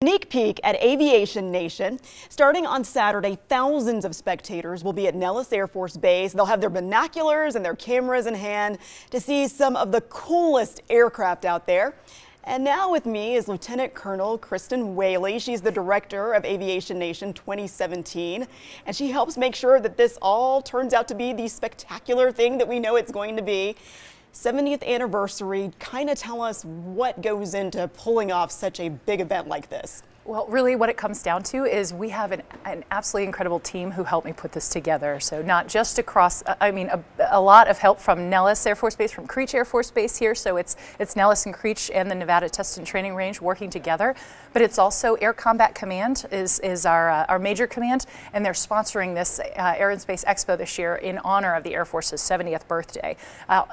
Sneak peek at Aviation Nation. Starting on Saturday, thousands of spectators will be at Nellis Air Force Base. They'll have their binoculars and their cameras in hand to see some of the coolest aircraft out there. And now with me is Lt Col Kristin Wehle. She's the director of Aviation Nation 2017, and she helps make sure that this all turns out to be the spectacular thing that we know it's going to be. 70th anniversary, kind of tell us what goes into pulling off such a big event like this. Well, really what it comes down to is we have an absolutely incredible team who helped me put this together. So not just across, a lot of help from Nellis Air Force Base, from Creech Air Force Base here. So it's Nellis and Creech and the Nevada Test and Training Range working together. But it's also Air Combat Command is our major command, and they're sponsoring this Air and Space Expo this year in honor of the Air Force's 70th birthday.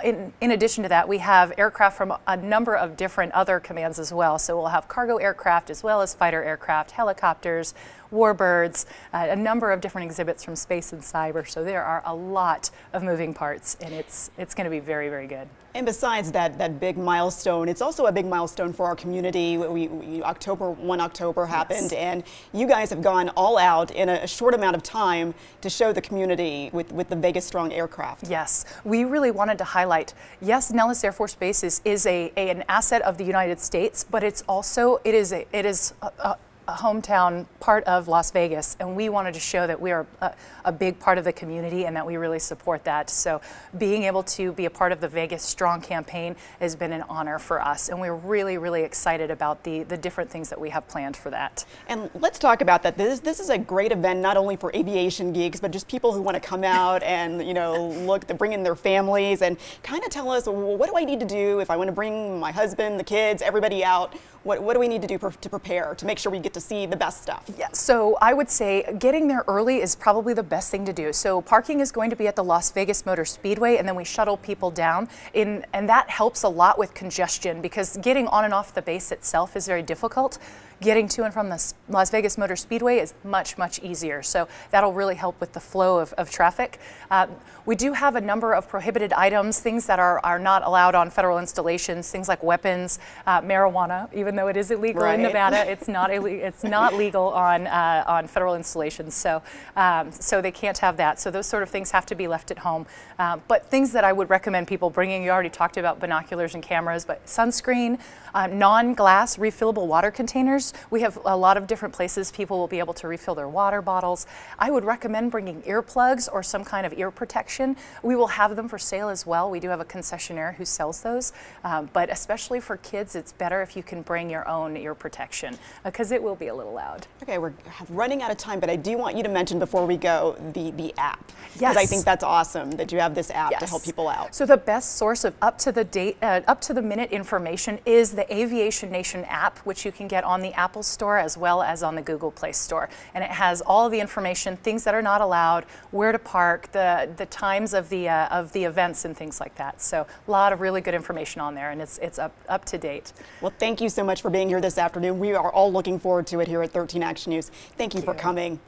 In addition to that, we have aircraft from a number of different other commands as well. So we'll have cargo aircraft as well as fighter aircraft, helicopters, warbirds, a number of different exhibits from space and cyber. So there are a lot of moving parts, and it's going to be very, very good. And besides that big milestone, it's also a big milestone for our community. 1 October happened, yes. And you guys have gone all out in a short amount of time to show the community with the Vegas Strong aircraft. Yes, we really wanted to highlight, yes, Nellis Air Force Base is an asset of the United States, but it is a hometown part of Las Vegas, and we wanted to show that we are a big part of the community and that we really support that. So being able to be a part of the Vegas Strong campaign has been an honor for us, and we're really, really excited about the different things that we have planned for that. And let's talk about that. This is a great event not only for aviation geeks, but just people who want to come out and bring in their families and kind of tell us, well, what do I need to do if I want to bring my husband, the kids, everybody out? What do we need to do to prepare to make sure we get to see the best stuff? Yeah, so I would say getting there early is probably the best thing to do. So parking is going to be at the Las Vegas Motor Speedway, and then we shuttle people down, and that helps a lot with congestion because getting on and off the base itself is very difficult. Getting to and from the Las Vegas Motor Speedway is much, much easier. So that'll really help with the flow of traffic. We do have a number of prohibited items, things that are not allowed on federal installations, things like weapons, marijuana, even though it is illegal in Nevada, it's not legal on federal installations. So they can't have that. So those sort of things have to be left at home. But things that I would recommend people bringing, you already talked about binoculars and cameras, but sunscreen, non-glass refillable water containers. We have a lot of different places people will be able to refill their water bottles. I would recommend bringing earplugs or some kind of ear protection. We will have them for sale as well. We do have a concessionaire who sells those, but especially for kids, it's better if you can bring your own ear protection because it will be a little loud. Okay, we're running out of time, but I do want you to mention before we go the app. Yes. Because I think that's awesome that you have this app to help people out. So the best source of up to the minute information is the Aviation Nation app, which you can get on the Apple Store as well as on the Google Play Store. And it has all of the information, things that are not allowed, where to park, the times of the events and things like that. So a lot of really good information on there, and it's up to date. Well, thank you so much for being here this afternoon. We are all looking forward to it here at 13 Action News. Thank you for coming.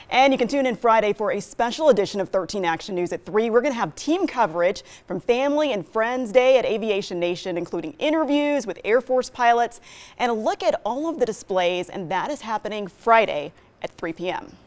And you can tune in Friday for a special edition of 13 Action News at 3. We're going to have team coverage from Family and Friends Day at Aviation Nation, including interviews with Air Force pilots and a look at all of the displays, and that is happening Friday at 3 p.m.